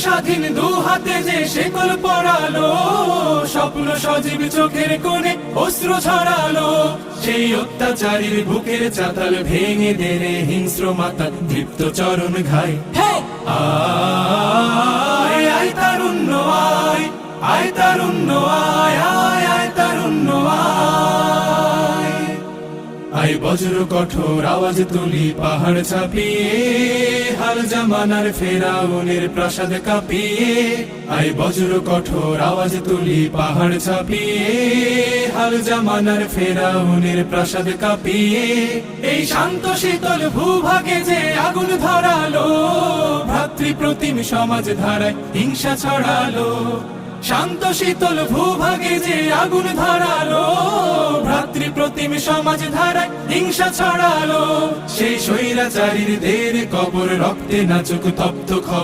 স্বাধীন দু হাতে যে শেকল পড়ালো, স্বপ্ন সজীব চোখের কোণে অস্ত্র ছড়ালো। সেই অত্যাচারীর বুকের চাতাল ভেঙে দেনে হিংস্র মাতা দীপ্ত চরণ ঘাই। আয় আয় তারুণ্য আয়, আয় তারুণ্য আয়, আয় আয় তারুণ্য আয়। আয় বজ্র কঠোর আওয়াজ তুলি পাহাড় ছাপিয়ে, হাল জামানার ফেরাউনের প্রাসাদ কাঁপিয়ে। আয় বজ্র কঠোর আওয়াজ তুলি পাহাড় ছাপিয়ে, হাল জামানার ফেরাউনের প্রাসাদ কাঁপিয়ে। এই শান্ত শীতল ভূভাগে যে আগুন ধরালো, ভ্রাতৃপ্রতিম সমাজ ধারায় হিংসা ছড়ালো। শান্ত শীতল ভূভাগে যে আগুন ধরালো, ভ্রাতৃপ্রতিম সমাজ ধারায় হিংসা ছড়ালো। সেই স্বৈরাচারীর দের কবর রক্তে নাচুক তপ্ত খবর।